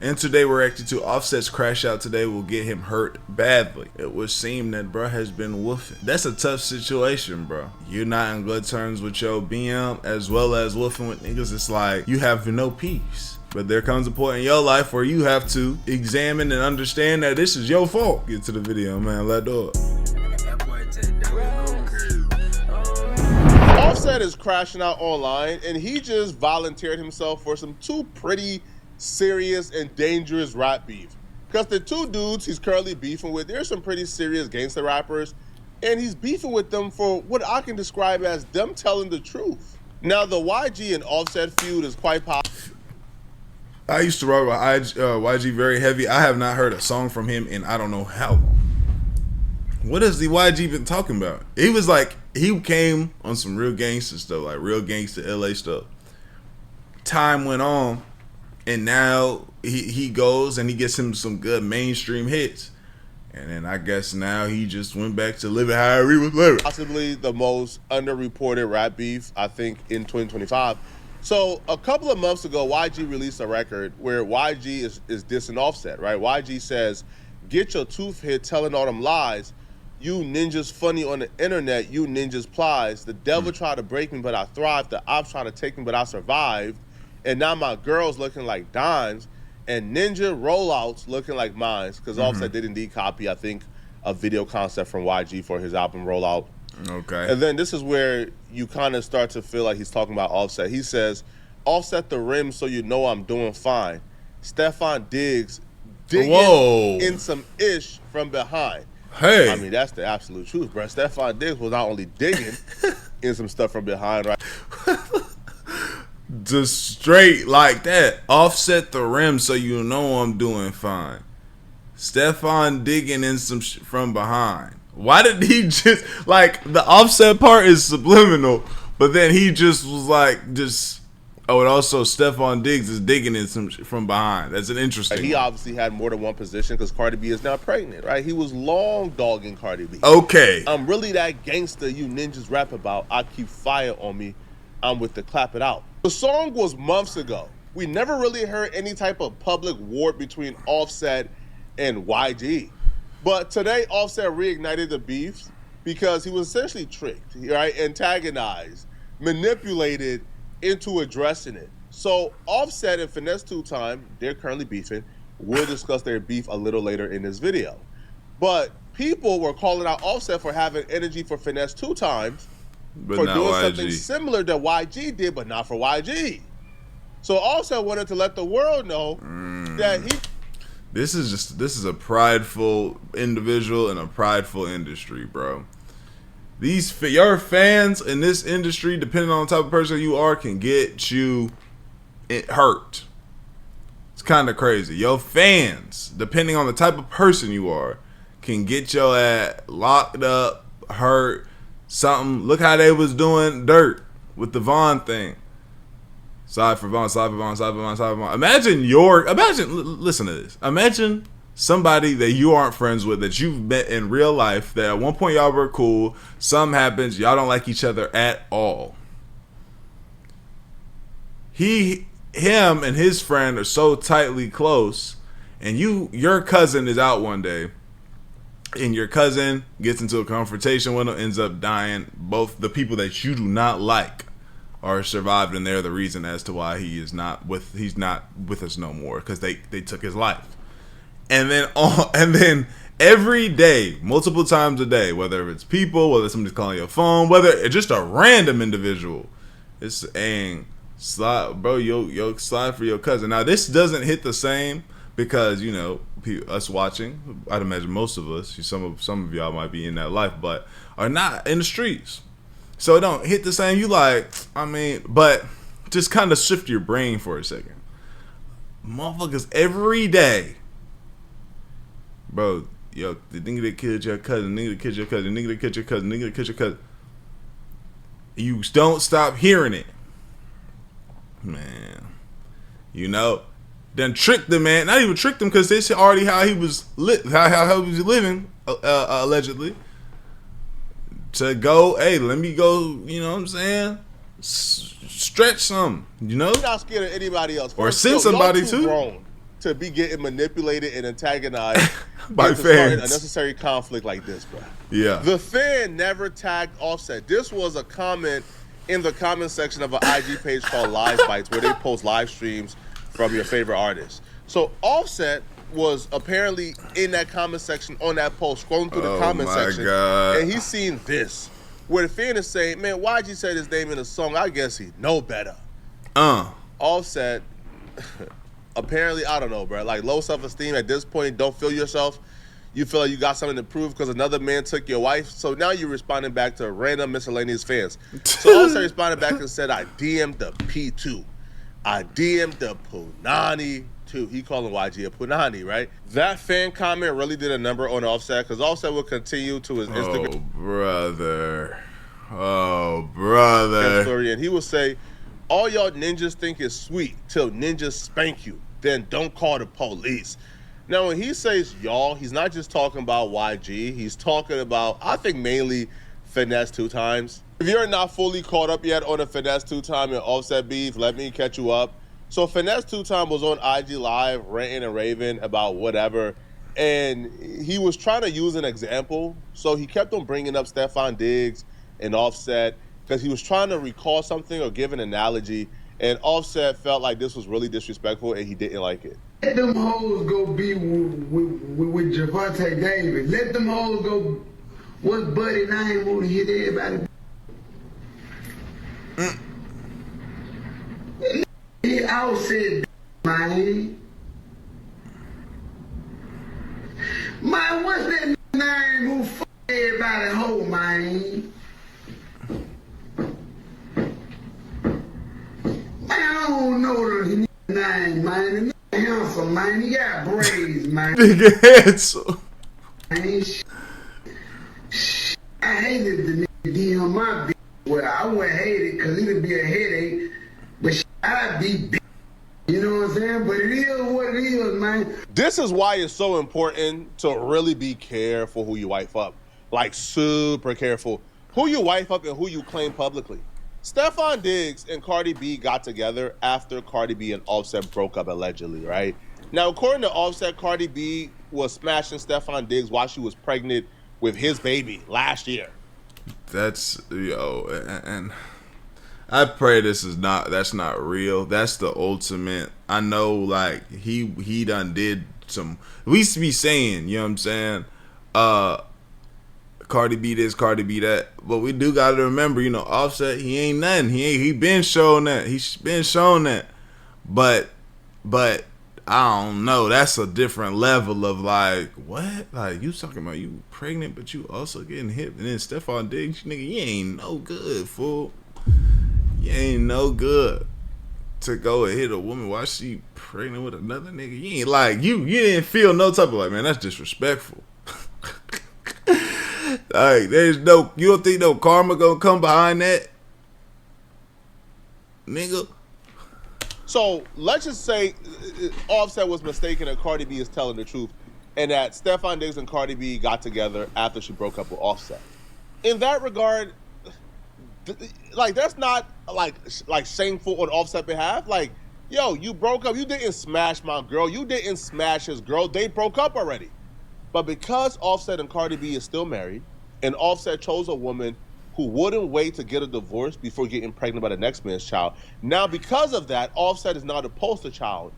And today we're reacting to Offset's crash out today will get him hurt badly. It would seem that bro has been woofing. That's a tough situation, bro. You're not in good terms with your BM as well as woofing with niggas. It's like you have no peace. But there comes a point in your life where you have to examine and understand that this is your fault. Get to the video, man. Let's do it. Offset is crashing out online, and he just volunteered himself for some two pretty serious and dangerous rap beef. Because the two dudes he's currently beefing with, they're some pretty serious gangster rappers, and he's beefing with them for what I can describe as them telling the truth. Now, the YG and Offset feud is quite popular. I used to rock with YG very heavy. I have not heard a song from him in I don't know how long. What has the YG been talking about? He was like, he came on some real gangster stuff, like real gangster LA stuff. Time went on, and now he goes and he gets him some good mainstream hits. And then I guess now he just went back to living how he was living. Possibly the most underreported rap beef, I think, in 2025. So a couple of months ago, YG released a record where YG is dissing Offset, right? YG says, "Get your tooth hit telling all them lies. You ninjas funny on the internet, you ninjas plies. The devil tried to break me, but I thrived. The ops tried to take me, but I survived. And now my girl's looking like dimes, and ninja rollouts looking like mines." Because Offset did indeed copy, I think, a video concept from YG for his album Rollout. Okay. And then this is where you kind of start to feel like he's talking about Offset. He says, "Offset the rim so you know I'm doing fine. Stefan Diggs digging in some ish from behind." Hey. I mean, that's the absolute truth, bro. Stefan Diggs was not only digging in some stuff from behind, right? Just straight like that. Offset the rim so you know I'm doing fine. Stefan digging in some from behind. Why did he just, like, the Offset part is subliminal, but then he just was like, oh, and also Stefan Diggs is digging in some from behind. That's an interesting He one. obviously had more than one position because Cardi B is now pregnant, right? He was long dogging Cardi B. Okay. I'm really that gangster you ninjas rap about. I keep fire on me. I'm with the clap it out. The song was months ago. We never really heard any type of public war between Offset and YG. But today, Offset reignited the beef because he was essentially tricked, right? Antagonized, manipulated into addressing it. So Offset and Finesse 2 Time, they're currently beefing. We'll discuss their beef a little later in this video. But people were calling out Offset for having energy for Finesse 2 Times, But for not doing YG. something similar that YG did, but not for YG. So Offset wanted to let the world know that he... This is a prideful individual in a prideful industry, bro. Your fans in this industry, depending on the type of person you are, can get you hurt. It's kind of crazy. Your fans, depending on the type of person you are, can get your ass locked up, hurt, something. Look how they was doing dirt with the Vaughn thing. Side for Vaughn, side for Vaughn, side for Vaughn, side for Vaughn. Listen to this. Imagine somebody that you aren't friends with, that you've met in real life, that at one point y'all were cool, something happens, y'all don't like each other at all. Him and his friend are so tightly close, and your cousin is out one day, and your cousin gets into a confrontation with him, ends up dying. Both the people that you do not like are survived, and they're the reason as to why he's not with us no more, because they took his life. And then every day, multiple times a day, whether it's people, whether somebody's calling your phone, whether it's just a random individual, it's saying, "Slide, bro, yo, slide for your cousin." Now this doesn't hit the same because, you know, us watching, I'd imagine most of us, some of y'all might be in that life, but are not in the streets. So it don't hit the same. You like, I mean, but just kind of shift your brain for a second. Motherfuckers every day, bro, yo, the nigga that killed your cousin, nigga that killed your cousin, nigga that killed your cousin, nigga that killed your cousin. You don't stop hearing it. Man, you know, then tricked the man. Not even tricked him, because this already how he was how he was living, allegedly. To go, hey, let me go, you know what I'm saying? Stretch some, you know? I'm not scared of anybody else. Or send somebody too too. grown. to be getting manipulated and antagonized by into starting fans. unnecessary conflict like this, bro. Yeah. The fan never tagged Offset. This was a comment in the comment section of an IG page called Live Bites, where they post live streams from your favorite artists. So Offset was apparently in that comment section on that post, scrolling through the comment section, God. and he's seen this, where the fan is saying, "Man, why'd you say his name in the song? I guess he know better." Offset, apparently, I don't know, bro. Like, low self-esteem at this point. Don't feel yourself. You feel like you got something to prove because another man took your wife. So now you're responding back to random miscellaneous fans. So Offset responded back and said, "I DM'd the P2. I DM'd the Punani too." He called him YG a Punani, right? That fan comment really did a number on Offset, because Offset will continue to his Instagram story, and he will say, "All y'all ninjas think it's sweet till ninjas spank you. Then don't call the police." Now, when he says y'all, he's not just talking about YG. He's talking about, I think, mainly Finesse 2 Times. If you're not fully caught up yet on the Finesse 2 Time and Offset beef, let me catch you up. So Finesse 2 Time was on IG Live ranting and raving about whatever, and he was trying to use an example. So he kept on bringing up Stefan Diggs and Offset because he was trying to recall something or give an analogy, and Offset felt like this was really disrespectful and he didn't like it. Let them hoes go be with Javante Davis. Let them hoes go. What's Buddy name? Want to hit everybody? He outsaid, man. Man, what's that name who fuck everybody hoe, man? Man, I don't know the name, man. The handsome, man. He got braids, man. Nigga handsome. Man, I hated the nigga DM my bitch. Well, I wouldn't hate it because it'd be a headache, but I'd be bitch. You know what I'm saying? But it is what it is, man. This is why it's so important to really be careful who you wife up. Like, super careful. Who you wife up and who you claim publicly. Stefan Diggs and Cardi B got together after Cardi B and Offset broke up, allegedly, right? Now, according to Offset, Cardi B was smashing Stefan Diggs while she was pregnant with his baby last year. That's, and I pray that's not real. That's the ultimate. I know, like, he done did some, we used to be saying, you know what I'm saying, Cardi B this, Cardi B that, but we do gotta remember, Offset, he ain't nothing. He been shown that. He's been shown that. But I don't know. That's a different level of like, what? Like, you talking about you pregnant, but you also getting hit. And then Stefan Diggs, nigga, you ain't no good, fool. You ain't no good to go and hit a woman while she pregnant with another nigga. You ain't like, you didn't feel no type of like, man, that's disrespectful. Like, you don't think no karma gonna come behind that? Nigga. So let's just say Offset was mistaken and Cardi B is telling the truth, and that Stefan Diggs and Cardi B got together after she broke up with Offset. In that regard, like, that's not like shameful on Offset's behalf. Like, yo, you broke up. You didn't smash my girl. You didn't smash his girl. They broke up already. But because Offset and Cardi B is still married, and Offset chose a woman who wouldn't wait to get a divorce before getting pregnant by the next man's child. Now, because of that, Offset is now the poster child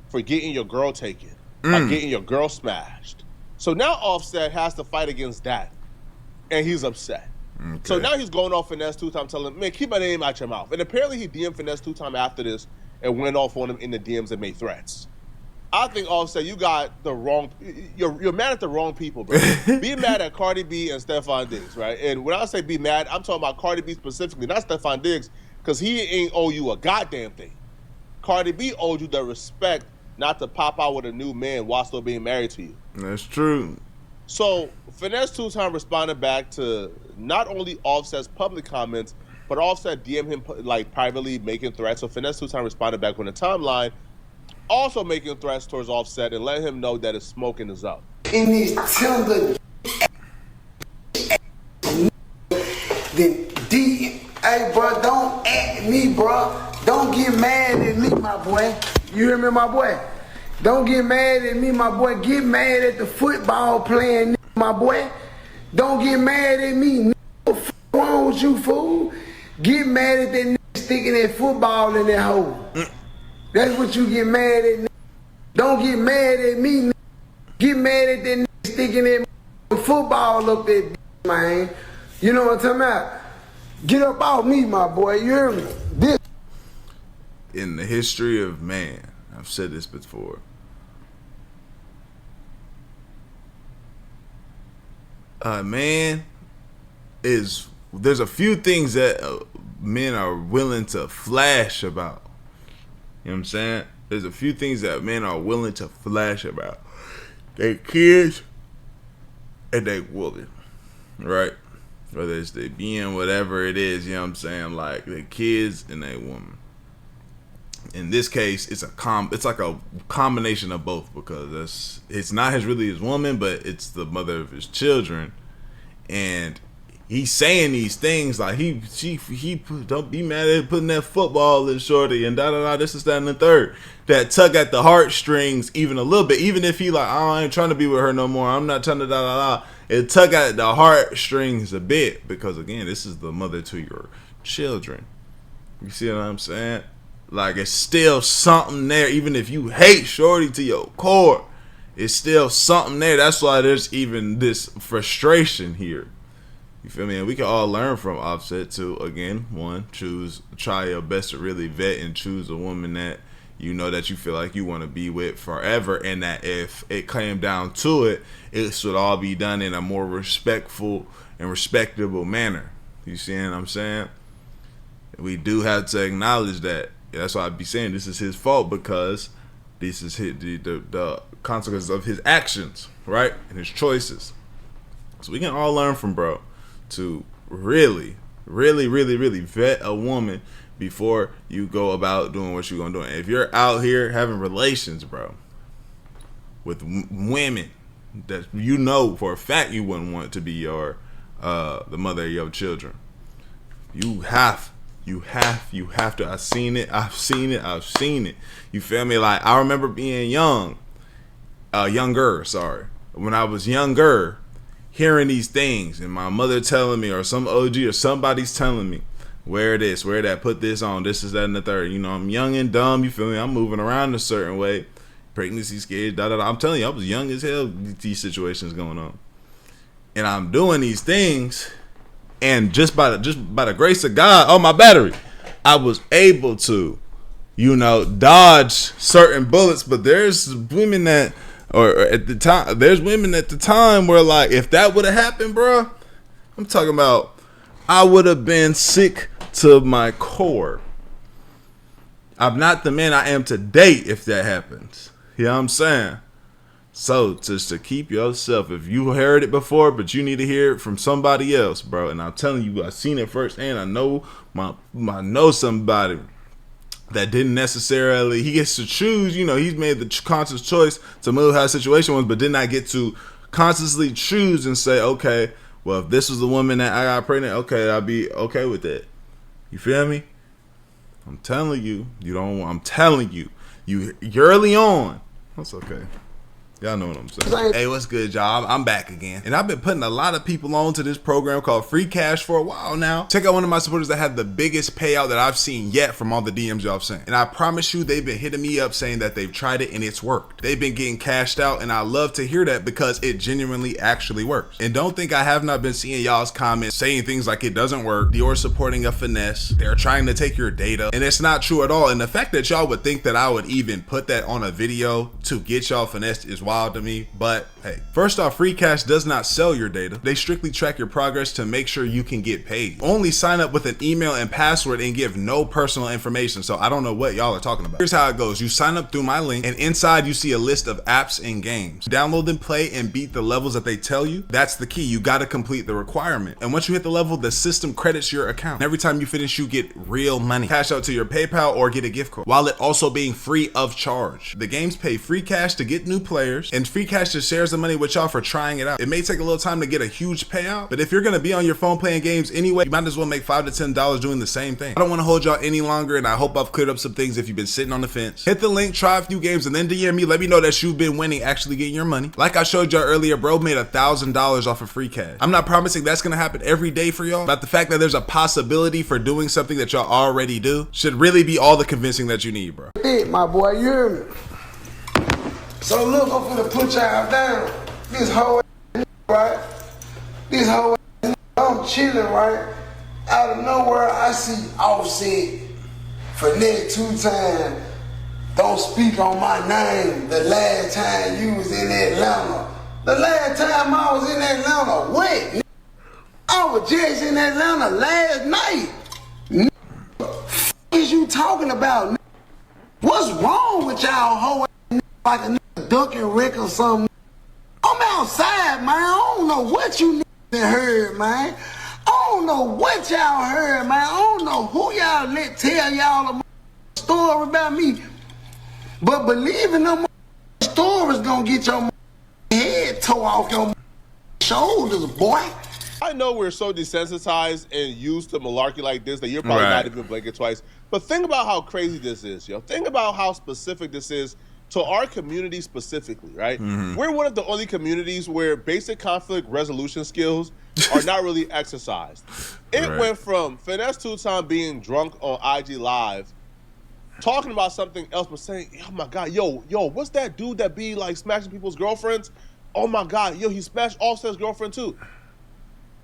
for getting your girl taken, by getting your girl smashed. So now Offset has to fight against that, and he's upset. Okay. So now he's going off Finesse 2 Time, telling him, man, keep my name out your mouth. And apparently he DM'd Finesse 2 Time after this and went off on him in the DMs and made threats. I think Offset, you got the wrong. You're mad at the wrong people, bro. Be mad at Cardi B and Stefan Diggs, right? And when I say be mad, I'm talking about Cardi B specifically, not Stefan Diggs, because he ain't owe you a goddamn thing. Cardi B owed you the respect not to pop out with a new man while still being married to you. That's true. So Finesse 2 Time responded back to not only Offset's public comments, but Offset DM'd him like privately making threats. So Finesse 2 Time responded back on the timeline, also making threats towards Offset and letting him know that his smoking is up. In these tender, then hey, bro, don't at me, bro. Don't get mad at me, my boy. You hear me, my boy? Don't get mad at me, my boy. Get mad at the football playing, my boy. Don't get mad at me. What's wrong with you, fool? Get mad at that sticking that football in that hole. That's what you get mad at. Don't get mad at me. Get mad at that sticking that football up there, man. You know what I'm talking about? Get up off me, my boy. You hear me? This. In the history of man, I've said this before. Man, there's a few things that men are willing to flash about. You know what I'm saying? There's a few things that men are willing to flash about. They kids and they woman, right? Whether it's they being whatever it is, you know what I'm saying? Like they kids and they woman. In this case, it's like a combination of both, because it's not his woman, but it's the mother of his children, and he's saying these things like he don't be mad at putting that football in shorty and this is that and the third, that tug at the heartstrings even a little bit, even if he like, oh, I ain't trying to be with her no more, I'm not trying to it tug at the heartstrings a bit, because again, this is the mother to your children. You see what I'm saying? Like, it's still something there. Even if you hate shorty to your core, it's still something there. That's why there's even this frustration here. You feel me? And we can all learn from Offset to, again, one, try your best to really vet and choose a woman that you know that you feel like you want to be with forever, and that if it came down to it, it should all be done in a more respectful and respectable manner. You see what I'm saying? We do have to acknowledge that. That's why I'd be saying this is his fault, because this is the consequences of his actions, right? And his choices. So we can all learn from bro to really, really, really, really vet a woman before you go about doing what you're going to do. And if you're out here having relations, bro, with women that you know for a fact you wouldn't want to be your the mother of your children, you have to. I've seen it. You feel me? Like, I remember being younger, when I was younger, hearing these things, and my mother telling me, or some OG or somebody's telling me, wear this, wear that, put this on, this is that and the third. You know, I'm young and dumb, you feel me? I'm moving around a certain way, pregnancy scared, I'm telling you, I was young as hell, these situations going on. And I'm doing these things, and just by the grace of God, oh, my battery, I was able to, dodge certain bullets. But there's women that, there's women at the time where, like, if that would have happened, bro, I'm talking about, I would have been sick to my core. I'm not the man I am today if that happens. You know what I'm saying? So, just to keep yourself, if you heard it before, but you need to hear it from somebody else, bro. And I'm telling you, I've seen it firsthand. I know I know somebody that didn't necessarily, he gets to choose, he's made the conscious choice to move how the situation was, but did not get to consciously choose and say, okay, well, if this was the woman that I got pregnant, okay, I'll be okay with that. You feel me? I'm telling you, you early on. That's okay. Y'all know what I'm saying. Hey, what's good, y'all? I'm back again. And I've been putting a lot of people on to this program called Free Cash for a while now. Check out one of my supporters that had the biggest payout that I've seen yet from all the DMs y'all have sent. And I promise you, they've been hitting me up saying that they've tried it and it's worked. They've been getting cashed out, and I love to hear that, because it genuinely actually works. And don't think I have not been seeing y'all's comments saying things like it doesn't work, Dior supporting a finesse, they're trying to take your data, and it's not true at all. And the fact that y'all would think that I would even put that on a video to get y'all finessed is wild to me. But hey, first off, Free Cash does not sell your data. They strictly track your progress to make sure you can get paid. Only sign up with an email and password and give no personal information. So I don't know what y'all are talking about. Here's how it goes. You sign up through my link, and inside you see a list of apps and games. Download and play and beat the levels that they tell you. That's the key. You got to complete the requirement. And once you hit the level, the system credits your account. And every time you finish, you get real money. Cash out to your PayPal or get a gift card, while it also being free of charge. The games pay free cash to get new players. years, and free cash just shares the money with y'all for trying it out. It may take a little time to get a huge payout, but if you're gonna be on your phone playing games anyway, you might as well make $5 to $10 doing the same thing. I don't want to hold y'all any longer, and I hope I've cleared up some things if you've been sitting on the fence. Hit the link, try a few games, and then DM me. Let me know that you've been winning, actually getting your money. Like I showed y'all earlier, bro made $1,000 off of free cash. I'm not promising that's gonna happen every day for y'all, but the fact that there's a possibility for doing something that y'all already do should really be all the convincing that you need, bro. Hey, my boy, you hear me? So look, I'm finna put y'all down. This whole right? This whole I'm chilling, right? Out of nowhere, I see Offset for next 2 times. Don't speak on my name. The last time you was in Atlanta. The last time I was in Atlanta, wait. I was just in Atlanta last night. What is you talking about? What's wrong with y'all hoe like a nigga ducking Rick or something? I'm outside, man. I don't know what you niggas heard, man. I don't know what y'all heard, man. I don't know who y'all let tell y'all a story about me. But believing them stories gonna get your head tore off your shoulders, boy. I know we're so desensitized and used to malarkey like this that you're probably not even blinking twice. But think about how crazy this is, yo. Think about how specific this is to our community specifically, right? We're one of the only communities where basic conflict resolution skills are not really exercised. It went from Finesse 2-Time being drunk on IG Live, talking about something else, but saying, oh my God, yo, what's that dude that be like smashing people's girlfriends? Oh my God, yo, he smashed Offset's girlfriend too.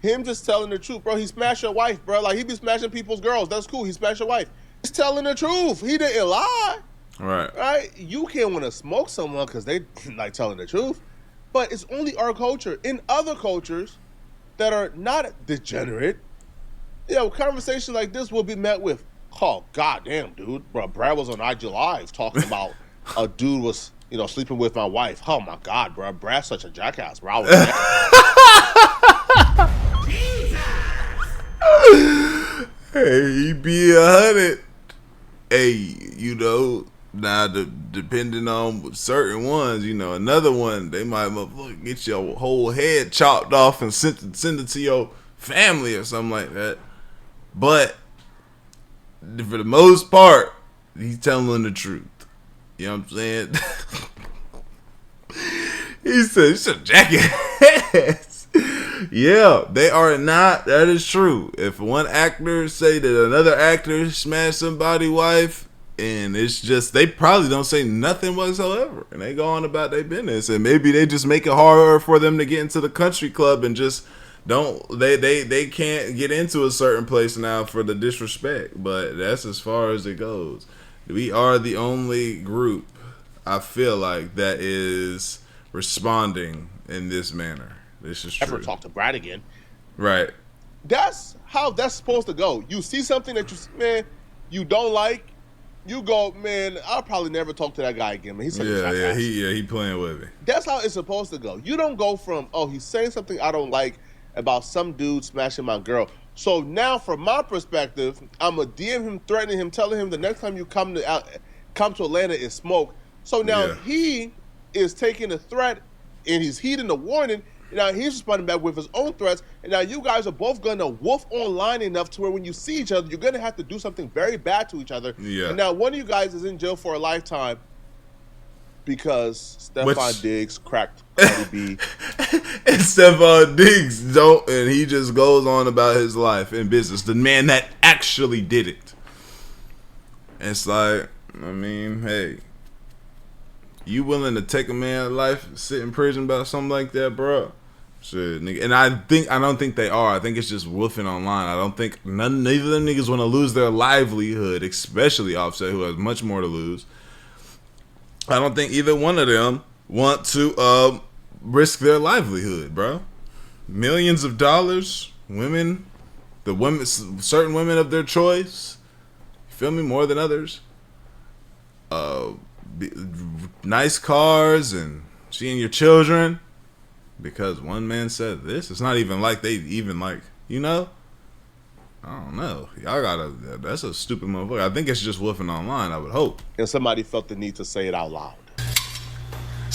Him just telling the truth, bro. He smashed your wife, bro. Like, he be smashing people's girls. That's cool. He smashed your wife. He's telling the truth. He didn't lie. Right? You can't want to smoke someone because they like telling the truth. But it's only our culture. In other cultures that are not degenerate, conversation like this will be met with, oh, goddamn, dude. Bro, Brad was on IG Live talking about a dude was, sleeping with my wife. Oh, my God, bro. Brad's such a jackass, bro. Hey, he be 100. Hey, now depending on certain ones, another one, they might get your whole head chopped off and send it to your family or something like that. But for the most part, he's telling the truth. You know what I'm saying? He said, he's a jackass. Yeah, they are not. That is true. If one actor say that another actor smashed somebody's wife, and it's just, they probably don't say nothing whatsoever, and they go on about their business, and maybe they just make it harder for them to get into the country club and just they can't get into a certain place now for the disrespect. But that's as far as it goes. We are the only group, I feel like, that is responding in this manner. This is true. Never talk to Brad again. Right. That's how that's supposed to go. You see something that you don't like, you go, man, I'll probably never talk to that guy again. Man, he's such a jackass. He playing with me. That's how it's supposed to go. You don't go from, he's saying something I don't like about some dude smashing my girl. So now, from my perspective, I'm a DM him, threatening him, telling him the next time you come to Atlanta is smoke. So now he is taking the threat and he's heeding the warning. Now he's responding back with his own threats, and now you guys are both gonna wolf online enough to where when you see each other, you're gonna have to do something very bad to each other. Yeah. And now one of you guys is in jail for a lifetime because Stephon Diggs cracked Cardi B. And Stephon Diggs don't, and he just goes on about his life and business. The man that actually did it. It's like, hey. You willing to take a man's life, sit in prison about something like that, bro? Shit, nigga. And I don't think they are. I think it's just wolfing online. I don't think neither of them niggas want to lose their livelihood, especially Offset, who has much more to lose. I don't think either one of them want to risk their livelihood, bro. Millions of dollars, certain women of their choice. You feel me? More than others. Nice cars and seeing your children because one man said this. It's not even like they even like, I don't know. Y'all that's a stupid motherfucker. I think it's just wolfing online, I would hope. And somebody felt the need to say it out loud.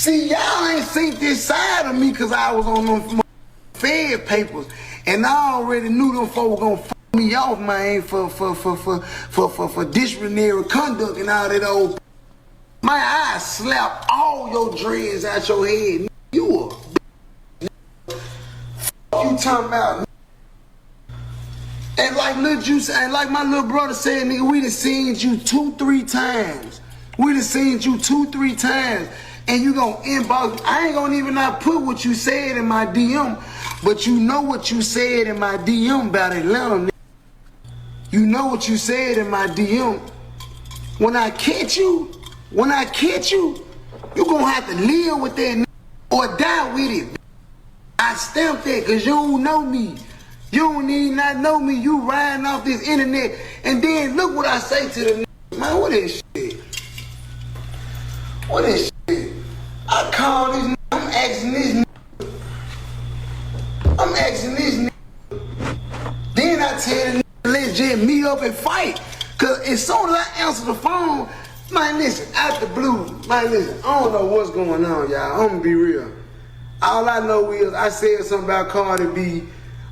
See, y'all ain't seen this side of me because I was on them Fed papers, and I already knew them folks were gonna fuck me off, man, for disciplinary conduct and all that old. My eyes slap all your dreads out your head. You a you talking about? And like Lil Juice, and like my little brother said, nigga, we done seen you 2-3 times. We done seen you 2-3 times. And you gonna inbox. I ain't gonna even not put what you said in my DM, but you know what you said in my DM about Atlanta, nigga. You know what you said in my DM. When I catch you, you gonna have to live with that nigga or die with it. I stamped that because you don't know me. You don't need not know me. You riding off this internet. And then look what I say to the nigga. Man, what is shit? What is shit? I call this nigga. I'm asking this nigga. Then I tell the nigga, let's just meet up and fight. Because as soon as I answer the phone, man, listen, out the blue, man, listen, I don't know what's going on, y'all. I'm gonna be real. All I know is I said something about Cardi B.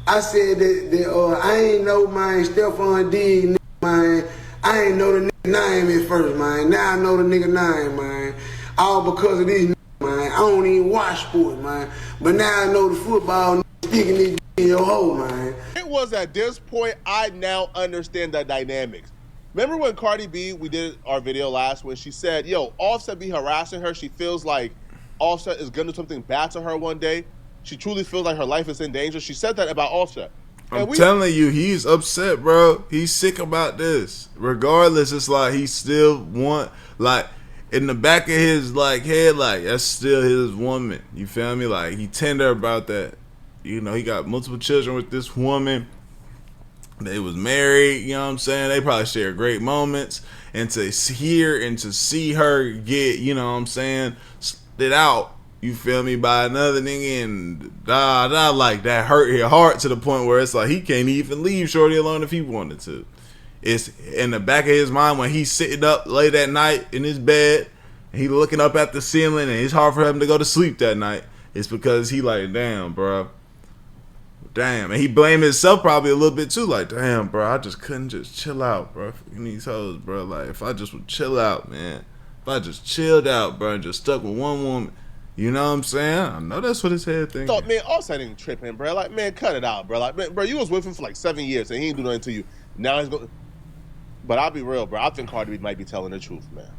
I said that I ain't know, man, Stephon D, man. I ain't know the nigga name at first, man. Now I know the nigga name, man. All because of these niggas, man. I don't even watch sports, man. But now I know the football sticking this in your hole, man. It was at this point I now understand the dynamics. Remember when Cardi B, we did our video last when she said, yo, Offset be harassing her. She feels like Offset is gonna do something bad to her one day. She truly feels like her life is in danger. She said that about Offset. I'm telling you, he's upset, bro. He's sick about this. Regardless, it's like he still want, like, in the back of his like head, like that's still his woman. You feel me? Like he tender about that. You know, he got multiple children with this woman. They was married, you know what I'm saying? They probably share great moments. And to hear and to see her get, you know what I'm saying, split out, you feel me, by another nigga and like that hurt his heart to the point where it's like he can't even leave Shorty alone if he wanted to. It's in the back of his mind when he's sitting up late at night in his bed and he looking up at the ceiling and it's hard for him to go to sleep that night. It's because he like, damn, bro. Damn. And he blamed himself probably a little bit too. Like, damn, bro, I just couldn't just chill out, bro. Fucking these hoes, bro. Like, if I just would chill out, man. If I just chilled out, bro, and just stuck with one woman. You know what I'm saying? I know that's what his head thinking. Thought, man, Offset ain't tripping, bro. Like, man, cut it out, bro. Like, man, bro, you was with him for like 7 years and he ain't do nothing to you. Now he's going. But I'll be real, bro. I think Cardi B might be telling the truth, man.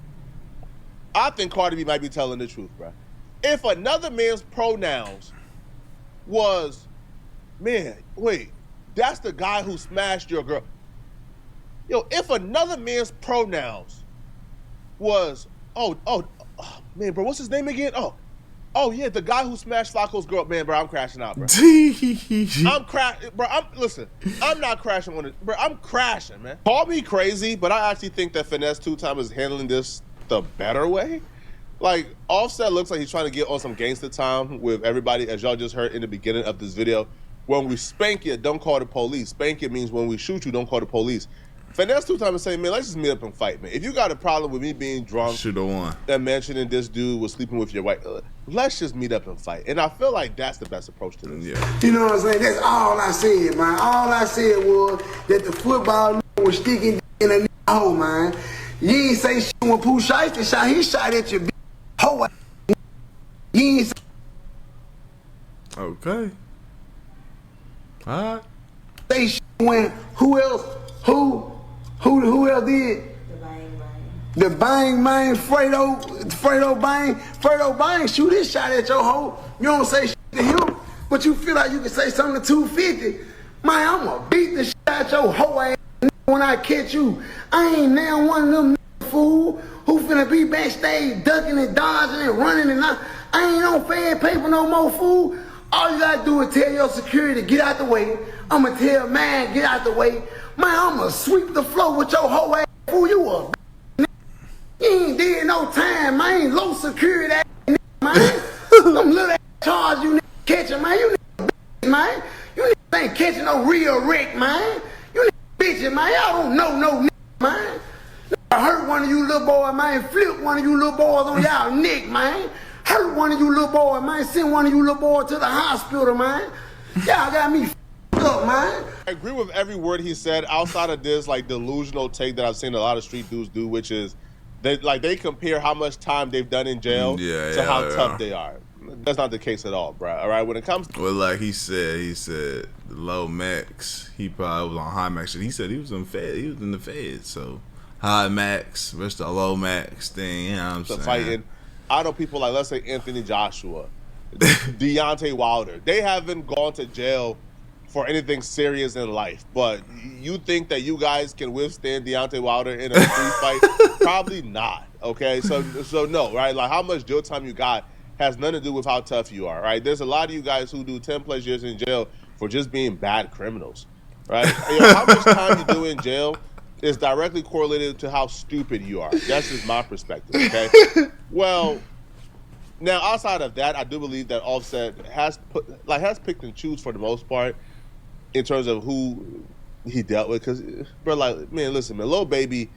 I think Cardi B might be telling the truth, bro. If another man's pronouns was, man, wait, that's the guy who smashed your girl. Yo, if another man's pronouns was, oh, man, bro, what's his name again? Oh yeah, the guy who smashed Flacco's girl. Man, bro, I'm crashing out, bro. I'm crashing, bro. Listen, I'm not crashing on it, bro. I'm crashing, man. Call me crazy, but I actually think that Finesse 2-Time is handling this the better way. Like, Offset looks like he's trying to get on some gangster time with everybody, as y'all just heard in the beginning of this video. When we spank you, don't call the police. Spank it means when we shoot you, don't call the police. Finesse 2-Time is saying, man, let's just meet up and fight, man. If you got a problem with me being drunk, should've won, and mentioning this dude was sleeping with your wife, let's just meet up and fight. And I feel like that's the best approach to this. Yeah. You know what I'm saying? That's all I said, man. All I said was that the football was sticking in a hole, man. You ain't say shit when Pooh Shiesty shot. He shot at your hoe. You ain't say. Okay. All right. Say shit when who else did? The Bang Man, Fredo Bang shoot his shot at your hoe. You don't say shit to him, but you feel like you can say something to 250. Man, I'ma beat the shit out your hoe ass when I catch you. I ain't now one of them fool who finna be backstage ducking and dodging and running and I ain't on Fed paper no more, fool. All you gotta do is tell your security, get out the way. I'ma tell man, get out the way. Man, I'ma sweep the floor with your hoe ass, fool. You a you ain't did no time, man. Low security ass, man. Them little ass charge you niggas catching, man. You niggas, man. You niggas ain't catching no real wreck, man. You niggas bitches, man. Y'all don't know no niggas, man. I hurt one of you little boys, man. Flip one of you little boys on y'all neck, man. Hurt one of you little boys, man. Send one of you little boys to the hospital, man. Y'all got me up, man. I agree with every word he said outside of this like delusional take that I've seen a lot of street dudes do, which is they compare how much time they've done in jail to how tough they are. That's not the case at all, bro. All right, when it comes to like he said the low max, he probably was on high max shit. He said he was in the feds, so high max versus the low max thing, you know what I'm saying? Fighting. I know people like, let's say, Anthony Joshua, Deontay Wilder. They haven't gone to jail for anything serious in life, but you think that you guys can withstand Deontay Wilder in a street fight? Probably not, okay? So no, right? Like, how much jail time you got has nothing to do with how tough you are, right? There's a lot of you guys who do 10 plus years in jail for just being bad criminals, right? How much time you do in jail is directly correlated to how stupid you are. That's just my perspective, okay? Well, now outside of that, I do believe that Offset has picked and choose for the most part in terms of who he dealt with. Because, bro, like, man, listen, man, Lil Baby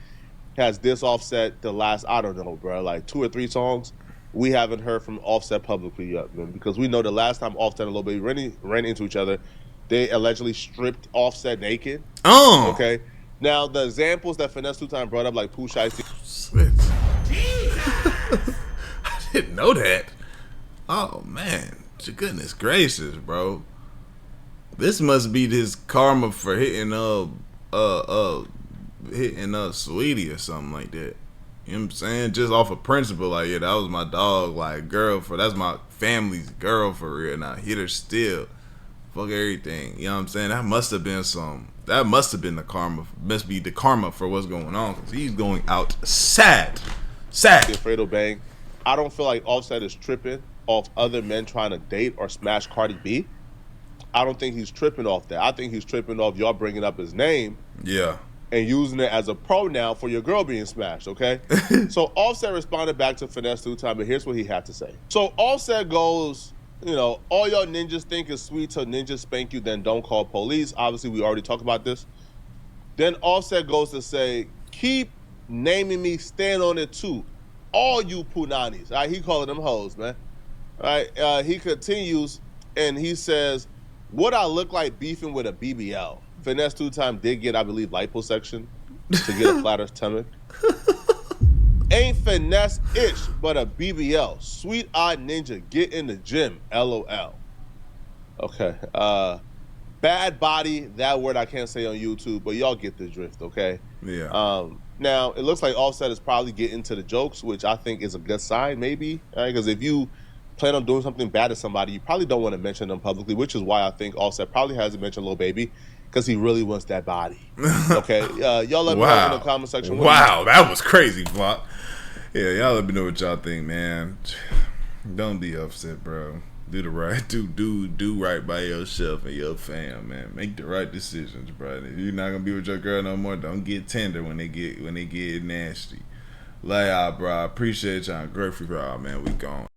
has this Offset the last, I don't know, bro, like 2 or 3 songs. We haven't heard from Offset publicly yet, man, because we know the last time Offset and Lil Baby ran into each other, they allegedly stripped Offset naked. Oh. Okay. Now, the examples that Finesse Two Time brought up, like Pooh Shiesty. I didn't know that. Oh, man. Goodness gracious, bro. This must be this karma for hitting Sweetie or something like that. You know what I'm saying? Just off of principle, like, yeah, that was my dog, like, that's my family's girl for real. Now, hit her still. Fuck everything. You know what I'm saying? That must have been the karma. Must be the karma for what's going on. Because he's going out sad. Fredo Bang. I don't feel like Offset is tripping off other men trying to date or smash Cardi B. I don't think he's tripping off that. I think he's tripping off y'all bringing up his name. Yeah. And using it as a pronoun for your girl being smashed, okay? So Offset responded back to Finesse Two Time, but here's what he had to say. So Offset goes, all y'all ninjas think is sweet till ninjas spank you, then don't call police. Obviously, we already talked about this. Then Offset goes to say, keep naming me, stand on it too. All you punanis. All right, he calling them hoes, man. All right, he continues, and he says, what I look like beefing with a BBL. Finesse Two Time did get, I believe, liposuction to get a flatter stomach. Ain't finesse itch, but a BBL. Sweet Eye Ninja, get in the gym. LOL. Okay. Bad body, that word I can't say on YouTube, but y'all get the drift, okay? Yeah. Now, it looks like Offset is probably getting to the jokes, which I think is a good sign, maybe. Because if you plan on doing something bad to somebody, you probably don't want to mention them publicly, which is why I think Offset probably hasn't mentioned Lil Baby, because he really wants that body. Okay? Y'all let me know in the comment section. Wow, that was crazy, Vlog. Yeah, y'all let me know what y'all think, man. Don't be upset, bro. Do the right, do right by yourself and your fam, man. Make the right decisions, bro. If you're not gonna be with your girl no more, don't get tender when they get nasty. Lay out, bro. I appreciate y'all. I'm grateful for y'all, man. We gone.